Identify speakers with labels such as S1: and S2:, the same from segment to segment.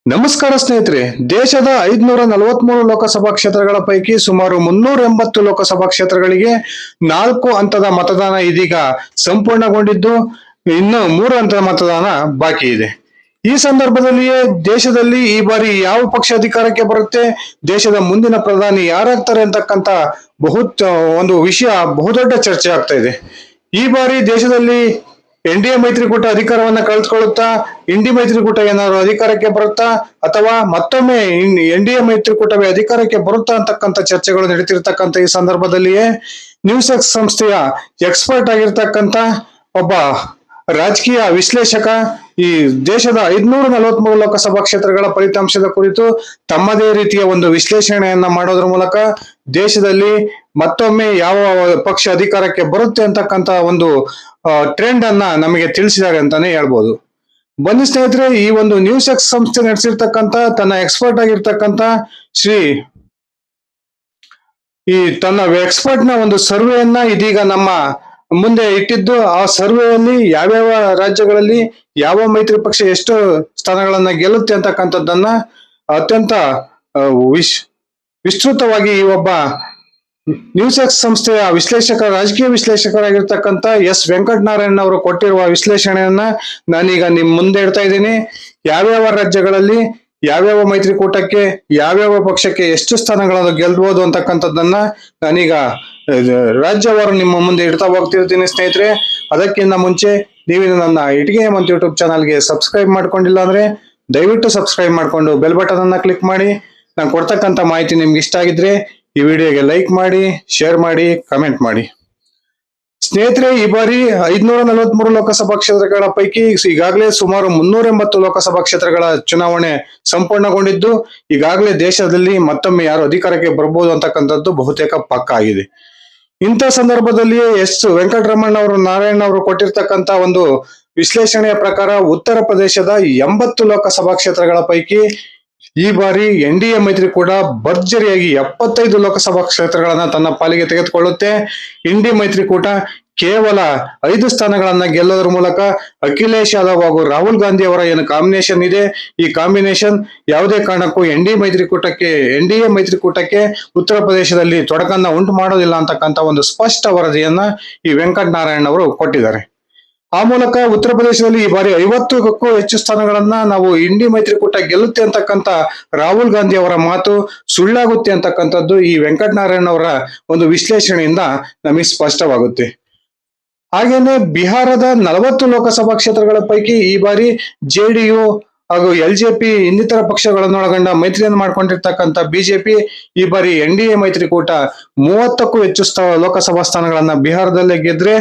S1: ನಮಸ್ಕಾರ ಸ್ನೇಹಿತರೆ. ದೇಶದ 543 ಲೋಕಸಭಾ ಕ್ಷೇತ್ರಗಳ ಪೈಕಿ ಸುಮಾರು 380 ಲೋಕಸಭಾ ಕ್ಷೇತ್ರಗಳಿಗೆ 4 ಹಂತದ ಮತದಾನ ಇದೀಗ ಸಂಪೂರ್ಣಗೊಂಡಿದ್ದು, ಇನ್ನು 3 ಹಂತದ ಮತದಾನ ಬಾಕಿ ಇದೆ. ಈ ಸಂದರ್ಭದಲ್ಲಿಯೇ ದೇಶದಲ್ಲಿ ಈ ಬಾರಿ ಯಾವ ಪಕ್ಷ ಅಧಿಕಾರಕ್ಕೆ ಬರುತ್ತೆ, ದೇಶದ ಮುಂದಿನ ಪ್ರಧಾನಿ ಯಾರಾಗ್ತಾರೆ ಅಂತಕ್ಕಂತ ಒಂದು ವಿಷಯ ಬಹುದೊಡ್ಡ ಚರ್ಚೆ ಆಗ್ತಾ ಇದೆ. ಈ ಬಾರಿ ದೇಶದಲ್ಲಿ ಎನ್ಡಿಎ ಮೈತ್ರಿಕೂಟ ಅಧಿಕಾರವನ್ನ ಕಳೆದುಕೊಳ್ಳುತ್ತಾ, ಇಂಡಿ ಮೈತ್ರಿಕೂಟ ಏನಾದ್ರು ಅಧಿಕಾರಕ್ಕೆ ಬರುತ್ತಾ, ಅಥವಾ ಮತ್ತೊಮ್ಮೆ ಎನ್ಡಿಎ ಮೈತ್ರಿಕೂಟವೇ ಅಧಿಕಾರಕ್ಕೆ ಬರುತ್ತಾ ಅಂತಕ್ಕಂಥ ಚರ್ಚೆಗಳು ನಡೀತಿರ್ತಕ್ಕಂಥ ಈ ಸಂದರ್ಭದಲ್ಲಿಯೇ ನ್ಯೂಸ್ ಎಕ್ಸ್ ಸಂಸ್ಥೆಯ ಎಕ್ಸ್ಪರ್ಟ್ ಆಗಿರ್ತಕ್ಕಂಥ ಒಬ್ಬ ರಾಜಕೀಯ ವಿಶ್ಲೇಷಕ ಈ ದೇಶದ 543 ಲೋಕಸಭಾ ಕ್ಷೇತ್ರಗಳ ಫಲಿತಾಂಶದ ಕುರಿತು ತಮ್ಮದೇ ರೀತಿಯ ಒಂದು ವಿಶ್ಲೇಷಣೆಯನ್ನ ಮಾಡೋದ್ರ ಮೂಲಕ ದೇಶದಲ್ಲಿ ಮತ್ತೊಮ್ಮೆ ಯಾವ ಪಕ್ಷ ಅಧಿಕಾರಕ್ಕೆ ಬರುತ್ತೆ ಅಂತಕ್ಕಂತ ಒಂದು ಟ್ರೆಂಡ್ ಅನ್ನ ನಮಗೆ ತಿಳಿಸಿದ್ದಾರೆ ಅಂತಾನೆ ಹೇಳ್ಬೋದು. ಬನ್ನಿ ಸ್ನೇಹಿತರೆ, ಈ ಒಂದು ನ್ಯೂಸ್ ಎಕ್ಸ್ ಸಂಸ್ಥೆ ನಡೆಸಿರ್ತಕ್ಕಂತ ತನ್ನ ಎಕ್ಸ್ಪರ್ಟ್ ಆಗಿರ್ತಕ್ಕಂತ ತನ್ನ ಎಕ್ಸ್ಪರ್ಟ್ ನ ಒಂದು ಸರ್ವೆಯನ್ನ ಇದೀಗ ನಮ್ಮ ಮುಂದೆ ಇಟ್ಟಿದ್ದು, ಆ ಸರ್ವೆಯಲ್ಲಿ ಯಾವ್ಯಾವ ರಾಜ್ಯಗಳಲ್ಲಿ ಯಾವ ಮೈತ್ರಿ ಪಕ್ಷ ಎಷ್ಟು ಸ್ಥಾನಗಳನ್ನ ಗೆಲ್ಲುತ್ತೆ ಅಂತಕ್ಕಂಥದ್ದನ್ನ ಅತ್ಯಂತ ವಿಸ್ತೃತವಾಗಿ ಈ ಒಬ್ಬ ನ್ಯೂಸ್ ಎಕ್ಸ್ ಸಂಸ್ಥೆಯ ರಾಜಕೀಯ ವಿಶ್ಲೇಷಕರಾಗಿರ್ತಕ್ಕಂಥ ಎಸ್ ವೆಂಕಟನಾರಾಯಣ್ ಅವರು ಕೊಟ್ಟಿರುವ ವಿಶ್ಲೇಷಣೆಯನ್ನ ನಾನೀಗ ನಿಮ್ ಮುಂದೆ ಇಡ್ತಾ ಇದ್ದೀನಿ. ಯಾವ್ಯಾವ ರಾಜ್ಯಗಳಲ್ಲಿ ಯಾವ್ಯಾವ ಮೈತ್ರಿಕೂಟಕ್ಕೆ ಯಾವ್ಯಾವ ಪಕ್ಷಕ್ಕೆ ಎಷ್ಟು ಸ್ಥಾನಗಳನ್ನು ಗೆಲ್ಬಹುದು ಅಂತಕ್ಕಂಥದ್ದನ್ನ ನಾನೀಗ ರಾಜ್ಯವಾರು ನಿಮ್ಮ ಮುಂದೆ ಇಡ್ತಾ ಹೋಗ್ತಿರ್ತೀನಿ ಸ್ನೇಹಿತರೆ. ಅದಕ್ಕಿಂತ ಮುಂಚೆ ನೀವು ನನ್ನ ಇಟ್ಗೆ ಹೇಮಂತ್ ಯೂಟ್ಯೂಬ್ ಚಾನಲ್ಗೆ ಸಬ್ಸ್ಕ್ರೈಬ್ ಮಾಡ್ಕೊಂಡಿಲ್ಲ ಅಂದ್ರೆ ದಯವಿಟ್ಟು ಸಬ್ಸ್ಕ್ರೈಬ್ ಮಾಡ್ಕೊಂಡು ಬೆಲ್ ಬಟನ್ ಅನ್ನ ಕ್ಲಿಕ್ ಮಾಡಿ. ನಾನು ಕೊಡ್ತಕ್ಕಂಥ ಮಾಹಿತಿ ನಿಮ್ಗೆ ಇಷ್ಟ ಆಗಿದ್ರೆ ಈ ವಿಡಿಯೋಗೆ ಲೈಕ್ ಮಾಡಿ, ಶೇರ್ ಮಾಡಿ, ಕಮೆಂಟ್ ಮಾಡಿ. ಸ್ನೇಹಿತರೆ, ಈ ಬಾರಿ 543 ಲೋಕಸಭಾ ಕ್ಷೇತ್ರಗಳ ಪೈಕಿ ಈಗಾಗಲೇ ಸುಮಾರು 380 ಲೋಕಸಭಾ ಕ್ಷೇತ್ರಗಳ ಚುನಾವಣೆ ಸಂಪೂರ್ಣಗೊಂಡಿದ್ದು, ಈಗಾಗಲೇ ದೇಶದಲ್ಲಿ ಮತ್ತೊಮ್ಮೆ ಯಾರು ಅಧಿಕಾರಕ್ಕೆ ಬರ್ಬೋದು ಅಂತಕ್ಕಂಥದ್ದು ಬಹುತೇಕ ಪಕ್ಕ ಆಗಿದೆ. ಇಂಥ ಸಂದರ್ಭದಲ್ಲಿ ಎಸ್ ವೆಂಕಟರಮಣ ಅವರು ನಾರಾಯಣ್ ಅವರು ಕೊಟ್ಟಿರ್ತಕ್ಕಂಥ ಒಂದು ವಿಶ್ಲೇಷಣೆಯ ಪ್ರಕಾರ ಉತ್ತರ ಪ್ರದೇಶದ 80 ಲೋಕಸಭಾ ಕ್ಷೇತ್ರಗಳ ಪೈಕಿ ಈ ಬಾರಿ ಎನ್ಡಿಎ ಮೈತ್ರಿಕೂಟ ಭರ್ಜರಿಯಾಗಿ 75 ಲೋಕಸಭಾ ಕ್ಷೇತ್ರಗಳನ್ನ ತನ್ನ ಪಾಲಿಗೆ ತೆಗೆದುಕೊಳ್ಳುತ್ತೆ. ಇಂಡಿ ಮೈತ್ರಿಕೂಟ ಕೇವಲ 5 ಸ್ಥಾನಗಳನ್ನ ಗೆಲ್ಲೋದ್ರ ಮೂಲಕ ಅಖಿಲೇಶ್ ಯಾದವ್ ಹಾಗೂ ರಾಹುಲ್ ಗಾಂಧಿ ಅವರ ಏನು ಕಾಂಬಿನೇಷನ್ ಇದೆ, ಈ ಕಾಂಬಿನೇಷನ್ ಯಾವುದೇ ಕಾರಣಕ್ಕೂ ಎನ್ಡಿಎ ಮೈತ್ರಿಕೂಟಕ್ಕೆ ಉತ್ತರ ಪ್ರದೇಶದಲ್ಲಿ ತೊಡಕನ್ನ ಉಂಟು ಮಾಡೋದಿಲ್ಲ ಅಂತಕ್ಕಂಥ ಒಂದು ಸ್ಪಷ್ಟ ವರದಿಯನ್ನ ಈ ವೆಂಕಟನಾರಾಯಣ್ ಅವರು ಕೊಟ್ಟಿದ್ದಾರೆ. ಆ ಮೂಲಕ ಉತ್ತರ ಪ್ರದೇಶದಲ್ಲಿ ಈ ಬಾರಿ 50ಕ್ಕೂ ಹೆಚ್ಚು ಸ್ಥಾನಗಳನ್ನ ನಾವು ಇಂಡಿ ಮೈತ್ರಿಕೂಟ ಗೆಲ್ಲುತ್ತೆ ಅಂತಕ್ಕಂಥ ರಾಹುಲ್ ಗಾಂಧಿ ಅವರ ಮಾತು ಸುಳ್ಳಾಗುತ್ತೆ ಅಂತಕ್ಕಂಥದ್ದು ಈ ವೆಂಕಟನಾರಾಯಣ್ ಅವರ ಒಂದು ವಿಶ್ಲೇಷಣೆಯಿಂದ ನಮಗೆ ಸ್ಪಷ್ಟವಾಗುತ್ತೆ. ಹಾಗೇನೆ ಬಿಹಾರದ 40 ಲೋಕಸಭಾ ಕ್ಷೇತ್ರಗಳ ಪೈಕಿ ಈ ಬಾರಿ ಜೆಡಿಯು ಹಾಗೂ ಎಲ್ಜೆಪಿ ಇನ್ನಿತರ ಪಕ್ಷಗಳನ್ನೊಳಗೊಂಡ ಮೈತ್ರಿಯನ್ನು ಮಾಡ್ಕೊಂಡಿರ್ತಕ್ಕಂಥ ಬಿಜೆಪಿ ಈ ಬಾರಿ ಎನ್ಡಿಎ ಮೈತ್ರಿಕೂಟ 30ಕ್ಕೂ ಹೆಚ್ಚು ಲೋಕಸಭಾ ಸ್ಥಾನಗಳನ್ನ ಬಿಹಾರದಲ್ಲೇ ಗೆದ್ರೆ,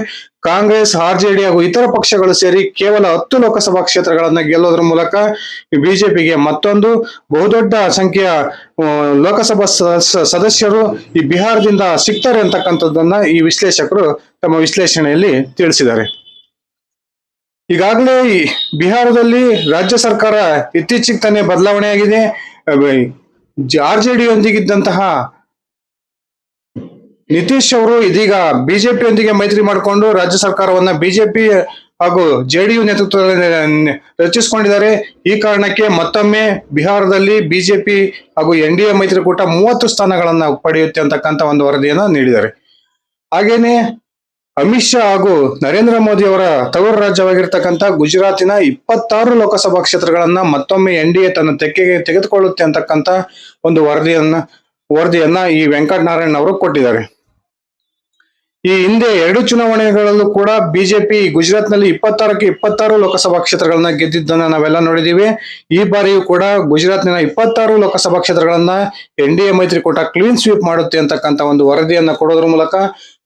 S1: ಕಾಂಗ್ರೆಸ್, ಆರ್ಜೆಡಿ ಹಾಗೂ ಇತರ ಪಕ್ಷಗಳು ಸೇರಿ ಕೇವಲ 10 ಲೋಕಸಭಾ ಕ್ಷೇತ್ರಗಳನ್ನ ಗೆಲ್ಲೋದ್ರ ಮೂಲಕ ಬಿಜೆಪಿಗೆ ಮತ್ತೊಂದು ಬಹುದೊಡ್ಡ ಸಂಖ್ಯೆಯ ಲೋಕಸಭಾ ಸದಸ್ಯರು ಈ ಬಿಹಾರದಿಂದ ಸಿಗ್ತಾರೆ ಅಂತಕ್ಕಂಥದ್ದನ್ನ ಈ ವಿಶ್ಲೇಷಕರು ತಮ್ಮ ವಿಶ್ಲೇಷಣೆಯಲ್ಲಿ ತಿಳಿಸಿದ್ದಾರೆ. ಈಗಾಗಲೇ ಬಿಹಾರದಲ್ಲಿ ರಾಜ್ಯ ಸರ್ಕಾರ ಇತ್ತೀಚೆಗೆ ತಾನೇ ಬದಲಾವಣೆ ಆಗಿದೆ. ಆರ್ಜೆಡಿ ಯೊಂದಿಗಿದ್ದಂತಹ ನಿತೀಶ್ ಅವರು ಇದೀಗ ಬಿಜೆಪಿಯೊಂದಿಗೆ ಮೈತ್ರಿ ಮಾಡಿಕೊಂಡು ರಾಜ್ಯ ಸರ್ಕಾರವನ್ನ ಬಿಜೆಪಿ ಹಾಗೂ ಜೆಡಿಯು ನೇತೃತ್ವದಲ್ಲಿ ರಚಿಸಿಕೊಂಡಿದ್ದಾರೆ. ಈ ಕಾರಣಕ್ಕೆ ಮತ್ತೊಮ್ಮೆ ಬಿಹಾರದಲ್ಲಿ ಬಿಜೆಪಿ ಹಾಗೂ ಎನ್ಡಿಎ ಮೈತ್ರಿಕೂಟ 30 ಸ್ಥಾನಗಳನ್ನ ಪಡೆಯುತ್ತೆ ಅಂತಕ್ಕಂಥ ಒಂದು ವರದಿಯನ್ನ ನೀಡಿದ್ದಾರೆ. ಹಾಗೇನೆ ಅಮಿತ್ ಶಾ ಹಾಗೂ ನರೇಂದ್ರ ಮೋದಿ ಅವರ ತವರು ರಾಜ್ಯವಾಗಿರ್ತಕ್ಕಂಥ ಗುಜರಾತಿನ 26 ಲೋಕಸಭಾ ಕ್ಷೇತ್ರಗಳನ್ನ ಮತ್ತೊಮ್ಮೆ ಎನ್ಡಿಎ ತನ್ನ ತೆಕ್ಕೆಗೆ ತೆಗೆದುಕೊಳ್ಳುತ್ತೆ ಅಂತಕ್ಕಂಥ ಒಂದು ವರದಿಯನ್ನ ಈ ವೆಂಕಟನಾರಾಯಣ್ ಅವರು ಕೊಟ್ಟಿದ್ದಾರೆ. ಈ ಹಿಂದೆ 2 ಚುನಾವಣೆಗಳಲ್ಲೂ ಕೂಡ ಬಿಜೆಪಿ ಗುಜರಾತ್ನಲ್ಲಿ 26ಕ್ಕೆ 26 ಲೋಕಸಭಾ ಕ್ಷೇತ್ರಗಳನ್ನ ಗೆದ್ದಿದ್ದನ್ನ ನಾವೆಲ್ಲ ನೋಡಿದೀವಿ. ಈ ಬಾರಿಯೂ ಕೂಡ ಗುಜರಾತ್ನ 26 ಲೋಕಸಭಾ ಕ್ಷೇತ್ರಗಳನ್ನ ಎನ್ಡಿಎ ಮೈತ್ರಿಕೂಟ ಕ್ಲೀನ್ ಸ್ವೀಪ್ ಮಾಡುತ್ತೆ ಅಂತಕ್ಕಂಥ ಒಂದು ವರದಿಯನ್ನ ಕೊಡೋದ್ರ ಮೂಲಕ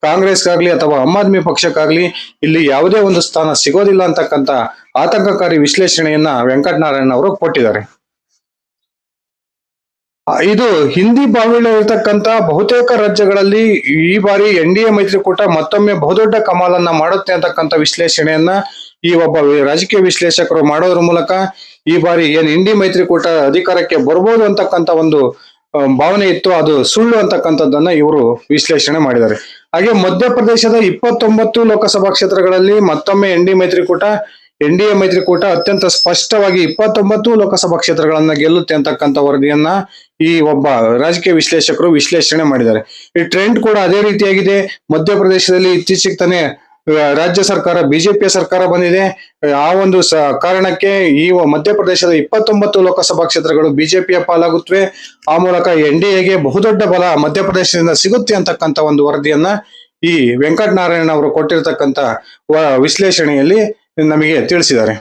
S1: ಕಾಂಗ್ರೆಸ್ಗಾಗ್ಲಿ ಅಥವಾ ಆಮ್ ಆದ್ಮಿ ಪಕ್ಷಕ್ಕಾಗ್ಲಿ ಇಲ್ಲಿ ಯಾವುದೇ ಒಂದು ಸ್ಥಾನ ಸಿಗೋದಿಲ್ಲ ಅಂತಕ್ಕಂಥ ಆತಂಕಕಾರಿ ವಿಶ್ಲೇಷಣೆಯನ್ನ ವೆಂಕಟನಾರಾಯಣ್ ಅವರು ಕೊಟ್ಟಿದ್ದಾರೆ. ಇದು ಹಿಂದಿ ಬಾವಿಲ ಇರತಕ್ಕಂತ ಬಹುತೇಕ ರಾಜ್ಯಗಳಲ್ಲಿ ಈ ಬಾರಿ ಎನ್ಡಿಎ ಮೈತ್ರಿಕೂಟ ಮತ್ತೊಮ್ಮೆ ಬಹುದೊಡ್ಡ ಕಮಾಲನ್ನ ಮಾಡುತ್ತೆ ಅಂತಕ್ಕಂಥ ವಿಶ್ಲೇಷಣೆಯನ್ನ ಈ ಒಬ್ಬ ರಾಜಕೀಯ ವಿಶ್ಲೇಷಕರು ಮಾಡೋದ್ರ ಮೂಲಕ ಈ ಬಾರಿ ಏನ್ ಇಂಡಿ ಮೈತ್ರಿಕೂಟ ಅಧಿಕಾರಕ್ಕೆ ಬರ್ಬೋದು ಅಂತಕ್ಕಂಥ ಒಂದು ಭಾವನೆ ಇತ್ತು, ಅದು ಸುಳ್ಳು ಅಂತಕ್ಕಂಥದ್ದನ್ನ ಇವರು ವಿಶ್ಲೇಷಣೆ ಮಾಡಿದ್ದಾರೆ. ಹಾಗೆ ಮಧ್ಯಪ್ರದೇಶದ 29 ಲೋಕಸಭಾ ಕ್ಷೇತ್ರಗಳಲ್ಲಿ ಮತ್ತೊಮ್ಮೆ ಎನ್ಡಿ ಮೈತ್ರಿಕೂಟ NDA ಮೈತ್ರಿಕೂಟ ಅತ್ಯಂತ ಸ್ಪಷ್ಟವಾಗಿ 29 ಲೋಕಸಭಾ ಕ್ಷೇತ್ರಗಳನ್ನ ಗೆಲ್ಲುತ್ತೆ ಅಂತಕ್ಕಂಥ ವರದಿಯನ್ನ ಈ ಒಬ್ಬ ರಾಜಕೀಯ ವಿಶ್ಲೇಷಕರು ವಿಶ್ಲೇಷಣೆ ಮಾಡಿದ್ದಾರೆ. ಈ ಟ್ರೆಂಡ್ ಕೂಡ ಅದೇ ರೀತಿಯಾಗಿದೆ. ಮಧ್ಯಪ್ರದೇಶದಲ್ಲಿ ಇತ್ತೀಚೆಗೆ ತಾನೇ ರಾಜ್ಯ ಸರ್ಕಾರ ಬಿಜೆಪಿಯ ಸರ್ಕಾರ ಬಂದಿದೆ. ಆ ಒಂದು ಕಾರಣಕ್ಕೆ ಈ ಮಧ್ಯಪ್ರದೇಶದ 29 ಲೋಕಸಭಾ ಕ್ಷೇತ್ರಗಳು ಬಿಜೆಪಿಯ ಪಾಲಾಗುತ್ತವೆ. ಆ ಮೂಲಕ NDAಗೆ ಬಹುದೊಡ್ಡ ಬಲ ಮಧ್ಯಪ್ರದೇಶದಿಂದ ಸಿಗುತ್ತೆ ಅಂತಕ್ಕಂಥ ಒಂದು ವರದಿಯನ್ನ ಈ ವೆಂಕಟನಾರಾಯಣ ಅವರು ಕೊಟ್ಟಿರ್ತಕ್ಕಂಥ ವಿಶ್ಲೇಷಣೆಯಲ್ಲಿ ನಮಗೆ ತಿಳಿಸಿದ್ದಾರೆ.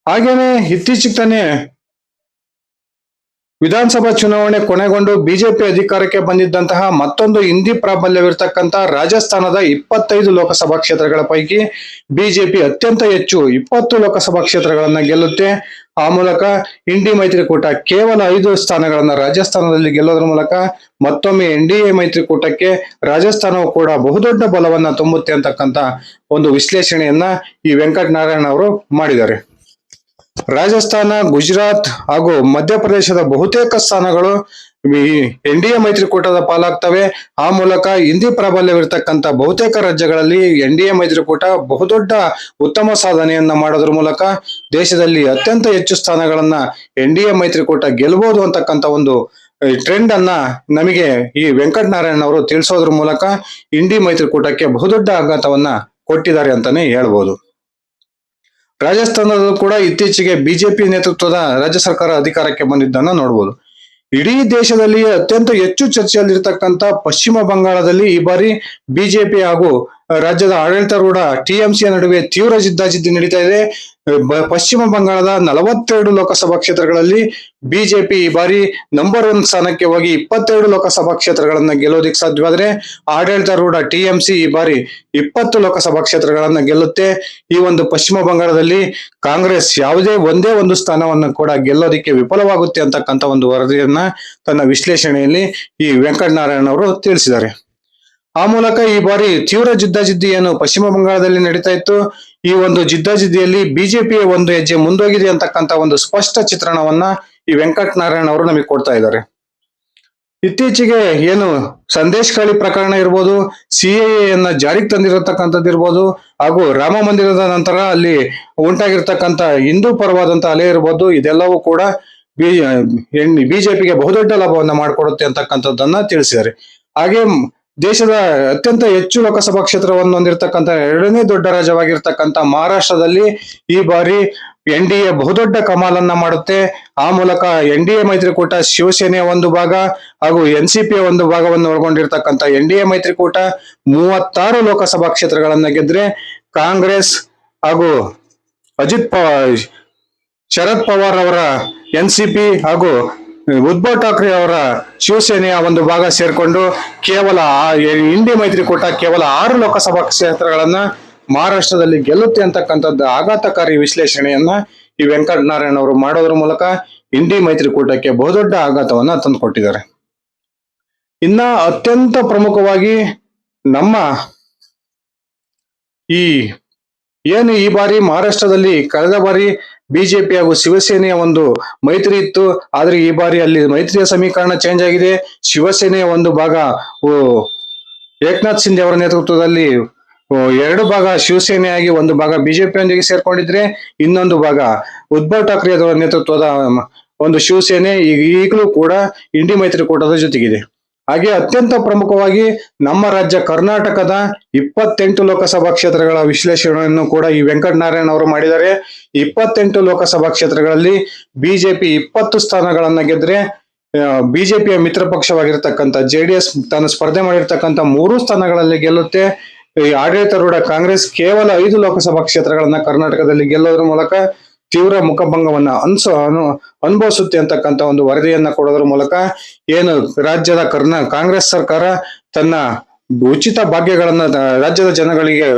S1: ಹಾಗೇನೆ ಇತ್ತೀಚೆಗೆ ತಾನೇ ವಿಧಾನಸಭಾ ಚುನಾವಣೆ ಕೊನೆಗೊಂಡು ಬಿಜೆಪಿ ಅಧಿಕಾರಕ್ಕೆ ಬಂದಿದ್ದಂತಹ ಮತ್ತೊಂದು ಹಿಂದಿ ಪ್ರಾಬಲ್ಯವಿರ್ತಕ್ಕಂಥ ರಾಜಸ್ಥಾನದ 25 ಲೋಕಸಭಾ ಕ್ಷೇತ್ರಗಳ ಪೈಕಿ ಬಿಜೆಪಿ ಅತ್ಯಂತ ಹೆಚ್ಚು 20 ಲೋಕಸಭಾ ಕ್ಷೇತ್ರಗಳನ್ನ ಗೆಲ್ಲುತ್ತೆ. ಆ ಮೂಲಕ ಇಂಡಿ ಮೈತ್ರಿಕೂಟ ಕೇವಲ 5 ಸ್ಥಾನಗಳನ್ನ ರಾಜಸ್ಥಾನದಲ್ಲಿ ಗೆಲ್ಲೋದ್ರ ಮೂಲಕ ಮತ್ತೊಮ್ಮೆ NDA ಮೈತ್ರಿಕೂಟಕ್ಕೆ ರಾಜಸ್ಥಾನವು ಕೂಡ ಬಹುದೊಡ್ಡ ಬಲವನ್ನ ತುಂಬುತ್ತೆ ಅಂತಕ್ಕಂಥ ಒಂದು ವಿಶ್ಲೇಷಣೆಯನ್ನ ಈ ವೆಂಕಟನಾರಾಯಣ ಅವರು ಮಾಡಿದ್ದಾರೆ. ರಾಜಸ್ಥಾನ, ಗುಜರಾತ್ ಹಾಗೂ ಮಧ್ಯಪ್ರದೇಶದ ಬಹುತೇಕ ಸ್ಥಾನಗಳು ಈ NDA ಮೈತ್ರಿಕೂಟದ ಪಾಲಾಗ್ತವೆ. ಆ ಮೂಲಕ ಹಿಂದಿ ಪ್ರಾಬಲ್ಯವಿರ್ತಕ್ಕಂಥ ಬಹುತೇಕ ರಾಜ್ಯಗಳಲ್ಲಿ NDA ಮೈತ್ರಿಕೂಟ ಬಹುದೊಡ್ಡ ಉತ್ತಮ ಸಾಧನೆಯನ್ನ ಮಾಡೋದ್ರ ಮೂಲಕ ದೇಶದಲ್ಲಿ ಅತ್ಯಂತ ಹೆಚ್ಚು ಸ್ಥಾನಗಳನ್ನ NDA ಮೈತ್ರಿಕೂಟ ಗೆಲ್ಲಬಹುದು ಅಂತಕ್ಕಂಥ ಒಂದು ಟ್ರೆಂಡ್ ಅನ್ನ ನಮಗೆ ಈ ವೆಂಕಟನಾರಾಯಣ ಅವರು ತಿಳಿಸೋದ್ರ ಮೂಲಕ ಇಂಡಿ ಮೈತ್ರಿಕೂಟಕ್ಕೆ ಬಹುದೊಡ್ಡ ಆಘಾತವನ್ನ ಕೊಟ್ಟಿದ್ದಾರೆ ಅಂತಾನೆ ಹೇಳ್ಬೋದು. ರಾಜಸ್ಥಾನದಲ್ಲೂ ಕೂಡ ಇತ್ತೀಚೆಗೆ ಬಿಜೆಪಿ ನೇತೃತ್ವದ ರಾಜ್ಯ ಸರ್ಕಾರ ಅಧಿಕಾರಕ್ಕೆ ಬಂದಿದ್ದನ್ನ ನೋಡಬಹುದು. ಇಡೀ ದೇಶದಲ್ಲಿ ಅತ್ಯಂತ ಹೆಚ್ಚು ಚರ್ಚೆಯಲ್ಲಿರ್ತಕ್ಕಂಥ ಪಶ್ಚಿಮ ಬಂಗಾಳದಲ್ಲಿ ಈ ಬಾರಿ ಬಿಜೆಪಿ ಹಾಗೂ ರಾಜ್ಯದ ಆಡಳಿತಾರೂಢ TMC ನಡುವೆ ತೀವ್ರ ಜಿದ್ದಾಜಿದ್ದಿ ನಡೀತಾ ಇದೆ. ಪಶ್ಚಿಮ ಬಂಗಾಳದ 42 ಲೋಕಸಭಾ ಕ್ಷೇತ್ರಗಳಲ್ಲಿ ಬಿಜೆಪಿ ಈ ಬಾರಿ ನಂಬರ್ 1 ಸ್ಥಾನಕ್ಕೆ ಹೋಗಿ 22 ಲೋಕಸಭಾ ಕ್ಷೇತ್ರಗಳನ್ನ ಗೆಲ್ಲೋದಿಕ್ ಸಾಧ್ಯವಾದ್ರೆ ಆಡಳಿತಾರೂಢ TMC ಈ ಬಾರಿ 20 ಲೋಕಸಭಾ ಕ್ಷೇತ್ರಗಳನ್ನ ಗೆಲ್ಲುತ್ತೆ. ಈ ಒಂದು ಪಶ್ಚಿಮ ಬಂಗಾಳದಲ್ಲಿ ಕಾಂಗ್ರೆಸ್ ಯಾವುದೇ ಒಂದೇ ಒಂದು ಸ್ಥಾನವನ್ನು ಕೂಡ ಗೆಲ್ಲೋದಿಕ್ಕೆ ವಿಫಲವಾಗುತ್ತೆ ಅಂತಕ್ಕಂಥ ಒಂದು ವರದಿಯನ್ನ ತನ್ನ ವಿಶ್ಲೇಷಣೆಯಲ್ಲಿ ಈ ವೆಂಕಟನಾರಾಯಣ ಅವರು ತಿಳಿಸಿದ್ದಾರೆ. ಆ ಮೂಲಕ ಈ ಬಾರಿ ತೀವ್ರ ಜಿದ್ದಾಜಿದ್ದಿ ಏನು ಪಶ್ಚಿಮ ಬಂಗಾಳದಲ್ಲಿ ನಡೀತಾ ಇತ್ತು, ಈ ಒಂದು ಜಿದ್ದಾಜಿದ್ದಿಯಲ್ಲಿ ಬಿಜೆಪಿಯ ಒಂದು ಹೆಜ್ಜೆ ಮುಂದೋಗಿದೆ ಅಂತಕ್ಕಂಥ ಒಂದು ಸ್ಪಷ್ಟ ಚಿತ್ರಣವನ್ನ ಈ ವೆಂಕಟನಾರಾಯಣ ಅವರು ನಮಗೆ ಕೊಡ್ತಾ ಇದ್ದಾರೆ. ಇತ್ತೀಚೆಗೆ ಏನು ಸಂದೇಶ್ ಖಾಳಿ ಪ್ರಕರಣ ಇರ್ಬೋದು, CAA ಜಾರಿಗೆ ತಂದಿರತಕ್ಕಂಥದ್ದು ಇರ್ಬೋದು, ಹಾಗೂ ರಾಮ ಮಂದಿರದ ನಂತರ ಅಲ್ಲಿ ಉಂಟಾಗಿರ್ತಕ್ಕಂಥ ಹಿಂದೂ ಪರವಾದಂತ ಅಲೆ ಇರ್ಬೋದು, ಇದೆಲ್ಲವೂ ಕೂಡ ಬಿಜೆಪಿಗೆ ಬಹುದೊಡ್ಡ ಲಾಭವನ್ನ ಮಾಡಿಕೊಡುತ್ತೆ ಅಂತಕ್ಕಂಥದ್ದನ್ನ ತಿಳಿಸಿದ್ದಾರೆ. ಹಾಗೆ ದೇಶದ ಅತ್ಯಂತ ಹೆಚ್ಚು ಲೋಕಸಭಾ ಕ್ಷೇತ್ರವನ್ನು ಹೊಂದಿರತಕ್ಕಂಥ 2ನೇ ದೊಡ್ಡ ರಾಜ್ಯವಾಗಿರ್ತಕ್ಕಂಥ ಮಹಾರಾಷ್ಟ್ರದಲ್ಲಿ ಈ ಬಾರಿ NDA ಬಹುದೊಡ್ಡ ಕಮಾಲನ್ನ ಮಾಡುತ್ತೆ. ಆ ಮೂಲಕ NDA ಮೈತ್ರಿಕೂಟ ಶಿವಸೇನೆಯ ಒಂದು ಭಾಗ ಹಾಗೂ NCP ಒಂದು ಭಾಗವನ್ನು ಒಳಗೊಂಡಿರ್ತಕ್ಕಂಥ NDA ಮೈತ್ರಿಕೂಟ 36 ಲೋಕಸಭಾ ಕ್ಷೇತ್ರಗಳನ್ನ ಗೆದ್ರೆ ಕಾಂಗ್ರೆಸ್ ಹಾಗೂ ಶರದ್ ಪವಾರ್ ಅವರ NCP ಹಾಗೂ ಉದ್ಧವ್ ಠಾಕ್ರೆ ಅವರ ಶಿವಸೇನೆಯ ಒಂದು ಭಾಗ ಸೇರ್ಕೊಂಡು ಕೇವಲ ಇಂಡಿ ಮೈತ್ರಿಕೂಟ ಕೇವಲ 6 ಲೋಕಸಭಾ ಕ್ಷೇತ್ರಗಳನ್ನ ಮಹಾರಾಷ್ಟ್ರದಲ್ಲಿ ಗೆಲ್ಲುತ್ತೆ ಅಂತಕ್ಕಂಥದ್ದು ಆಘಾತಕಾರಿ ವಿಶ್ಲೇಷಣೆಯನ್ನ ಈ ವೆಂಕಟನಾರಾಯಣ ಅವರು ಮಾಡೋದ್ರ ಮೂಲಕ ಇಂಡಿ ಮೈತ್ರಿಕೂಟಕ್ಕೆ ಬಹುದೊಡ್ಡ ಆಘಾತವನ್ನ ತಂದುಕೊಟ್ಟಿದ್ದಾರೆ. ಇನ್ನ ಅತ್ಯಂತ ಪ್ರಮುಖವಾಗಿ ನಮ್ಮ ಈ ಬಾರಿ ಮಹಾರಾಷ್ಟ್ರದಲ್ಲಿ ಕಳೆದ ಬಾರಿ ಬಿಜೆಪಿ ಹಾಗೂ ಶಿವಸೇನೆಯ ಒಂದು ಮೈತ್ರಿ ಇತ್ತು. ಆದ್ರೆ ಈ ಬಾರಿ ಅಲ್ಲಿ ಮೈತ್ರಿಯ ಸಮೀಕರಣ ಚೇಂಜ್ ಆಗಿದೆ. ಶಿವಸೇನೆಯ ಒಂದು ಭಾಗ ಏಕನಾಥ್ ಶಿಂದೆ ಅವರ ನೇತೃತ್ವದಲ್ಲಿ 2 ಭಾಗ ಶಿವಸೇನೆಯಾಗಿ ಒಂದು ಭಾಗ ಬಿಜೆಪಿಯೊಂದಿಗೆ ಸೇರ್ಕೊಂಡಿದ್ರೆ, ಇನ್ನೊಂದು ಭಾಗ ಉದ್ಧವ್ ಠಾಕ್ರೆ ಅವರ ನೇತೃತ್ವದ ಒಂದು ಶಿವಸೇನೆ ಈಗಲೂ ಕೂಡ ಇಂಡಿ ಮೈತ್ರಿಕೂಟದ ಜೊತೆಗಿದೆ. ಹಾಗೆ ಅತ್ಯಂತ ಪ್ರಮುಖವಾಗಿ ನಮ್ಮ ರಾಜ್ಯ ಕರ್ನಾಟಕದ 28 ಲೋಕಸಭಾ ಕ್ಷೇತ್ರಗಳ ವಿಶ್ಲೇಷಣೆಯನ್ನು ಕೂಡ ಈ ವೆಂಕಟನಾರಾಯಣ ಅವರು ಮಾಡಿದ್ದಾರೆ. 28 ಲೋಕಸಭಾ ಕ್ಷೇತ್ರಗಳಲ್ಲಿ ಬಿಜೆಪಿ 20 ಸ್ಥಾನಗಳನ್ನ ಗೆದ್ರೆ ಬಿಜೆಪಿಯ ಮಿತ್ರ ಪಕ್ಷವಾಗಿರ್ತಕ್ಕಂಥ JDS ತಾನು ಸ್ಪರ್ಧೆ ಮಾಡಿರ್ತಕ್ಕಂಥ 3 ಸ್ಥಾನಗಳಲ್ಲಿ ಗೆಲ್ಲುತ್ತೆ. ಆಡಳಿತಾರೂಢ ಕಾಂಗ್ರೆಸ್ ಕೇವಲ 5 ಲೋಕಸಭಾ ಕ್ಷೇತ್ರಗಳನ್ನ ಕರ್ನಾಟಕದಲ್ಲಿ ಗೆಲ್ಲೋದ್ರ ಮೂಲಕ ತೀವ್ರ ಮುಖಭಂಗವನ್ನ ಅನುಭವಿಸುತ್ತೆ ಅಂತಕ್ಕಂಥ ಒಂದು ವರದಿಯನ್ನ ಕೊಡೋದ್ರ ಮೂಲಕ ಏನು ರಾಜ್ಯದ ಕಾಂಗ್ರೆಸ್ ಸರ್ಕಾರ ತನ್ನ ಉಚಿತ ಭಾಗ್ಯಗಳನ್ನ ರಾಜ್ಯದ ಜನಗಳಿಗೆ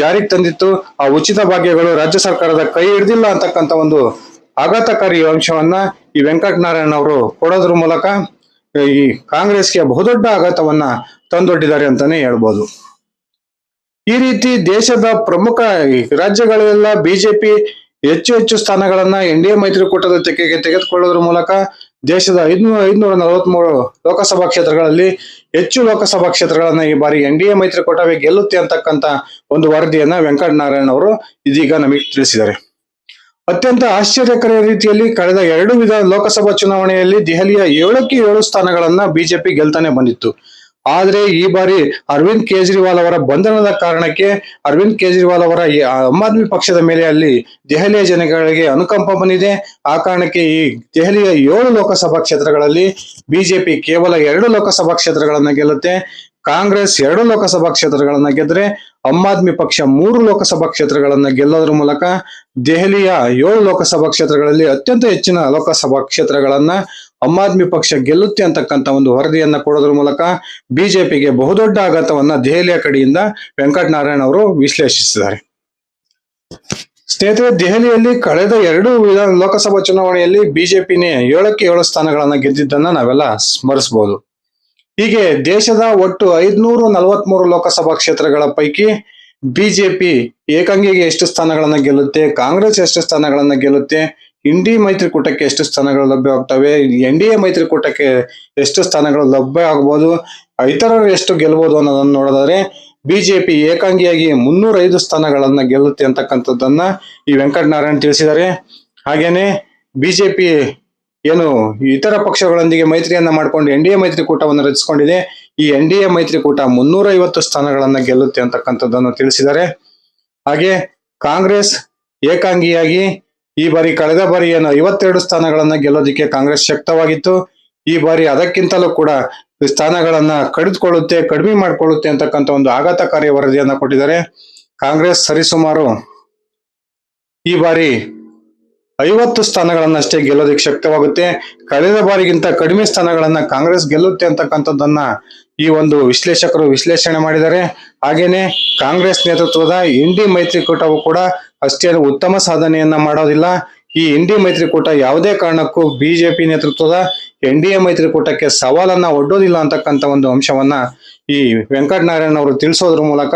S1: ಜಾರಿಗೆ ತಂದಿತ್ತು. ಆ ಉಚಿತ ಭಾಗ್ಯಗಳು ರಾಜ್ಯ ಸರ್ಕಾರದ ಕೈ ಹಿಡಿದಿಲ್ಲ ಅಂತಕ್ಕಂಥ ಒಂದು ಆಘಾತಕಾರಿ ಅಂಶವನ್ನ ಈ ವೆಂಕಟನಾರಾಯಣ ಅವರು ಕೊಡೋದ್ರ ಮೂಲಕ ಈ ಕಾಂಗ್ರೆಸ್ಗೆ ಬಹುದೊಡ್ಡ ಆಘಾತವನ್ನ ತಂದೊಡ್ಡಿದ್ದಾರೆ ಅಂತಾನೆ ಹೇಳ್ಬೋದು. ಈ ರೀತಿ ದೇಶದ ಪ್ರಮುಖ ರಾಜ್ಯಗಳೆಲ್ಲ ಬಿಜೆಪಿ ಹೆಚ್ಚು ಸ್ಥಾನಗಳನ್ನ NDA ಮೈತ್ರಿಕೂಟದ ತೆಗೆದುಕೊಳ್ಳೋದ್ರ ಮೂಲಕ ದೇಶದ 543 ಲೋಕಸಭಾ ಕ್ಷೇತ್ರಗಳಲ್ಲಿ ಹೆಚ್ಚು ಲೋಕಸಭಾ ಕ್ಷೇತ್ರಗಳನ್ನ ಈ ಬಾರಿ NDA ಮೈತ್ರಿಕೂಟವೇ ಗೆಲ್ಲುತ್ತೆ ಅಂತಕ್ಕಂತ ಒಂದು ವರದಿಯನ್ನ ವೆಂಕಟನಾರಾಯಣ ಅವರು ಇದೀಗ ನಮಗೆ ತಿಳಿಸಿದ್ದಾರೆ. ಅತ್ಯಂತ ಆಶ್ಚರ್ಯಕರ ರೀತಿಯಲ್ಲಿ ಕಳೆದ 2 ಲೋಕಸಭಾ ಚುನಾವಣೆಯಲ್ಲಿ ದೆಹಲಿಯ 7ಕ್ಕೆ 7 ಸ್ಥಾನಗಳನ್ನ ಬಿಜೆಪಿ ಗೆಲ್ತಾನೆ ಬಂದಿತ್ತು. ಆದ್ರೆ ಈ ಬಾರಿ ಅರವಿಂದ್ ಕೇಜ್ರಿವಾಲ್ ಅವರ ಬಂಧನದ ಕಾರಣಕ್ಕೆ ಅರವಿಂದ್ ಕೇಜ್ರಿವಾಲ್ ಅವರ ಆಮ್ ಆದ್ಮಿ ಪಕ್ಷದ ಮೇಲೆ ಅಲ್ಲಿ ದೆಹಲಿಯ ಜನಗಳಿಗೆ ಅನುಕಂಪ ಬಂದಿದೆ. ಆ ಕಾರಣಕ್ಕೆ ಈ ದೆಹಲಿಯ 7 ಲೋಕಸಭಾ ಕ್ಷೇತ್ರಗಳಲ್ಲಿ ಬಿಜೆಪಿ ಕೇವಲ 2 ಲೋಕಸಭಾ ಕ್ಷೇತ್ರಗಳನ್ನ ಗೆಲ್ಲುತ್ತೆ. ಕಾಂಗ್ರೆಸ್ 2 ಲೋಕಸಭಾ ಕ್ಷೇತ್ರಗಳನ್ನ ಗೆದ್ರೆ ಆಮ್ ಆದ್ಮಿ ಪಕ್ಷ 3 ಲೋಕಸಭಾ ಕ್ಷೇತ್ರಗಳನ್ನ ಗೆಲ್ಲೋದ್ರ ಮೂಲಕ ದೆಹಲಿಯ 7 ಲೋಕಸಭಾ ಕ್ಷೇತ್ರಗಳಲ್ಲಿ ಅತ್ಯಂತ ಹೆಚ್ಚಿನ ಲೋಕಸಭಾ ಕ್ಷೇತ್ರಗಳನ್ನ ಆಮ್ ಆದ್ಮಿ ಪಕ್ಷ ಗೆಲ್ಲುತ್ತೆ ಅಂತಕ್ಕಂಥ ಒಂದು ವರದಿಯನ್ನ ಕೊಡೋದ್ರ ಮೂಲಕ ಬಿಜೆಪಿಗೆ ಬಹುದೊಡ್ಡ ಆಘಾತವನ್ನ ದೆಹಲಿಯ ಕಡೆಯಿಂದ ವೆಂಕಟನಾರಾಯಣ ಅವರು ವಿಶ್ಲೇಷಿಸಿದ್ದಾರೆ. ಸ್ನೇಹಿತರೆ, ದೆಹಲಿಯಲ್ಲಿ ಕಳೆದ 2 ಲೋಕಸಭಾ ಚುನಾವಣೆಯಲ್ಲಿ ಬಿಜೆಪಿನೇ 7ಕ್ಕೆ 7 ಸ್ಥಾನಗಳನ್ನ ಗೆದ್ದಿದ್ದನ್ನ ನಾವೆಲ್ಲ ಸ್ಮರಿಸಬಹುದು. ಹೀಗೆ ದೇಶದ ಒಟ್ಟು 543 ಲೋಕಸಭಾ ಕ್ಷೇತ್ರಗಳ ಪೈಕಿ ಬಿಜೆಪಿ ಏಕಾಂಗಿಗೆ ಎಷ್ಟು ಸ್ಥಾನಗಳನ್ನ ಗೆಲ್ಲುತ್ತೆ, ಕಾಂಗ್ರೆಸ್ ಎಷ್ಟು ಸ್ಥಾನಗಳನ್ನ ಗೆಲ್ಲುತ್ತೆ, ಇಂಡಿ ಮೈತ್ರಿಕೂಟಕ್ಕೆ ಎಷ್ಟು ಸ್ಥಾನಗಳು ಲಭ್ಯವಾಗ್ತವೆ, NDA ಮೈತ್ರಿಕೂಟಕ್ಕೆ ಎಷ್ಟು ಸ್ಥಾನಗಳು ಲಭ್ಯ ಆಗಬಹುದು, ಇತರರು ಎಷ್ಟು ಗೆಲ್ಲಬಹುದು ಅನ್ನೋದನ್ನ ನೋಡಿದ್ರೆ ಬಿಜೆಪಿ ಏಕಾಂಗಿಯಾಗಿ 305 ಸ್ಥಾನಗಳನ್ನ ಗೆಲ್ಲುತ್ತೆ ಅಂತಕ್ಕಂಥದ್ದನ್ನ ಈ ವೆಂಕಟನಾರಾಯಣ್ ತಿಳಿಸಿದ್ದಾರೆ. ಹಾಗೇನೆ ಬಿಜೆಪಿ ಏನು ಇತರ ಪಕ್ಷಗಳೊಂದಿಗೆ ಮೈತ್ರಿಯನ್ನ ಮಾಡಿಕೊಂಡು NDA ಮೈತ್ರಿಕೂಟವನ್ನು ರಚಿಸಿಕೊಂಡಿದೆ. ಈ NDA ಮೈತ್ರಿಕೂಟ 350 ಸ್ಥಾನಗಳನ್ನ ಗೆಲ್ಲುತ್ತೆ ಅಂತಕ್ಕಂಥದ್ದನ್ನು ತಿಳಿಸಿದ್ದಾರೆ. ಹಾಗೆ ಕಾಂಗ್ರೆಸ್ ಏಕಾಂಗಿಯಾಗಿ ಈ ಬಾರಿ ಕಳೆದ ಬಾರಿ ಏನು 52 ಸ್ಥಾನಗಳನ್ನ ಗೆಲ್ಲೋದಿಕ್ಕೆ ಕಾಂಗ್ರೆಸ್ ಶಕ್ತವಾಗಿತ್ತು. ಈ ಬಾರಿ ಅದಕ್ಕಿಂತಲೂ ಕೂಡ ಸ್ಥಾನಗಳನ್ನ ಕಡಿಮೆ ಮಾಡಿಕೊಳ್ಳುತ್ತೆ ಅಂತಕ್ಕಂಥ ಒಂದು ಆಘಾತಕಾರಿ ವರದಿಯನ್ನ ಕೊಟ್ಟಿದ್ದಾರೆ. ಕಾಂಗ್ರೆಸ್ ಸರಿಸುಮಾರು ಈ ಬಾರಿ 50 ಸ್ಥಾನಗಳನ್ನಷ್ಟೇ ಗೆಲ್ಲೋದಕ್ಕೆ ಶಕ್ತವಾಗುತ್ತೆ. ಕಳೆದ ಬಾರಿಗಿಂತ ಕಡಿಮೆ ಸ್ಥಾನಗಳನ್ನ ಕಾಂಗ್ರೆಸ್ ಗೆಲ್ಲುತ್ತೆ ಅಂತಕ್ಕಂಥದ್ದನ್ನ ಈ ಒಂದು ವಿಶ್ಲೇಷಕರು ವಿಶ್ಲೇಷಣೆ ಮಾಡಿದ್ದಾರೆ. ಹಾಗೇನೆ ಕಾಂಗ್ರೆಸ್ ನೇತೃತ್ವದ ಇಂಡಿ ಮೈತ್ರಿಕೂಟವು ಕೂಡ ಅಷ್ಟೇನು ಉತ್ತಮ ಸಾಧನೆಯನ್ನ ಮಾಡೋದಿಲ್ಲ. ಈ ಇಂಡಿ ಮೈತ್ರಿಕೂಟ ಯಾವುದೇ ಕಾರಣಕ್ಕೂ ಬಿಜೆಪಿ ನೇತೃತ್ವದ NDA ಮೈತ್ರಿಕೂಟಕ್ಕೆ ಸವಾಲನ್ನ ಒಡ್ಡೋದಿಲ್ಲ ಅಂತಕ್ಕಂಥ ಒಂದು ಅಂಶವನ್ನ ಈ ವೆಂಕಟನಾರಾಯಣ ಅವರು ತಿಳಿಸೋದ್ರ ಮೂಲಕ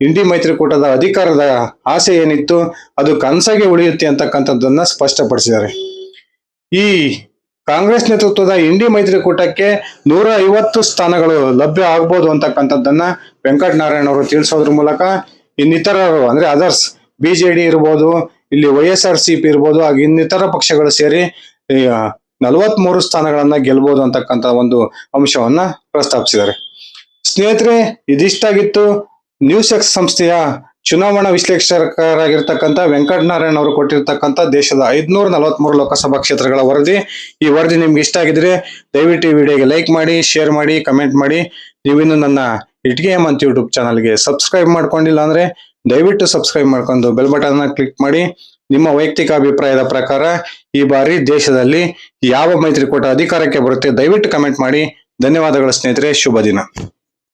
S1: ಇಂಡಿ ಮೈತ್ರಿಕೂಟದ ಅಧಿಕಾರದ ಆಸೆ ಏನಿತ್ತು ಅದು ಕನಸಾಗಿ ಉಳಿಯುತ್ತೆ ಅಂತಕ್ಕಂಥದ್ದನ್ನ ಸ್ಪಷ್ಟಪಡಿಸಿದ್ದಾರೆ. ಈ ಕಾಂಗ್ರೆಸ್ ನೇತೃತ್ವದ ಇಂಡಿ ಮೈತ್ರಿಕೂಟಕ್ಕೆ 150 ಸ್ಥಾನಗಳು ಲಭ್ಯ ಆಗ್ಬೋದು ಅಂತಕ್ಕಂಥದ್ದನ್ನ ವೆಂಕಟನಾರಾಯಣ ಅವರು ತಿಳಿಸೋದ್ರ ಮೂಲಕ ಇನ್ನಿತರರು ಅಂದ್ರೆ ಅದರ್ಸ್ BJD ಇರ್ಬೋದು, ಇಲ್ಲಿ YSRCP ಇರ್ಬೋದು, ಹಾಗೆ ಇನ್ನಿತರ ಪಕ್ಷಗಳು ಸೇರಿ 43 ಸ್ಥಾನಗಳನ್ನ ಗೆಲ್ಬಹುದು ಅಂತಕ್ಕಂಥ ಒಂದು ಅಂಶವನ್ನ ಪ್ರಸ್ತಾಪಿಸಿದ್ದಾರೆ. ಸ್ನೇಹಿತರೆ, ಇದಿಷ್ಟಾಗಿತ್ತು ನ್ಯೂಸ್ ಎಕ್ಸ್ ಸಂಸ್ಥೆಯ ಚುನಾವಣಾ ವಿಶ್ಲೇಷಕರಾಗಿರ್ತಕ್ಕಂಥ ವೆಂಕಟನಾರಾಯಣ ಅವರು ಕೊಟ್ಟಿರ್ತಕ್ಕಂಥ ದೇಶದ 543 ಲೋಕಸಭಾ ಕ್ಷೇತ್ರಗಳ ವರದಿ. ಈ ವರದಿ ನಿಮ್ಗೆ ಇಷ್ಟ ಆಗಿದ್ರೆ ದಯವಿಟ್ಟು ಈ ವಿಡಿಯೋಗೆ ಲೈಕ್ ಮಾಡಿ, ಶೇರ್ ಮಾಡಿ, ಕಮೆಂಟ್ ಮಾಡಿ. ನೀವಿನ್ನು ನನ್ನ ಇಟ್ಗೆ ಹೇಮಂತ್ ಯೂಟ್ಯೂಬ್ ಚಾನಲ್ಗೆ ಸಬ್ಸ್ಕ್ರೈಬ್ ಮಾಡ್ಕೊಂಡಿಲ್ಲ ಅಂದ್ರೆ ದಯವಿಟ್ಟು ಸಬ್ಸ್ಕ್ರೈಬ್ ಮಾಡ್ಕೊಂಡು ಬೆಲ್ ಬಟನ್ ಕ್ಲಿಕ್ ಮಾಡಿ. ನಿಮ್ಮ ವೈಯಕ್ತಿಕ ಅಭಿಪ್ರಾಯದ ಪ್ರಕಾರ ಈ ಬಾರಿ ದೇಶದಲ್ಲಿ ಯಾವ ಮೈತ್ರಿಕೂಟ ಅಧಿಕಾರಕ್ಕೆ ಬರುತ್ತೆ ದಯವಿಟ್ಟು ಕಮೆಂಟ್ ಮಾಡಿ. ಧನ್ಯವಾದಗಳು ಸ್ನೇಹಿತರೆ, ಶುಭ ದಿನ.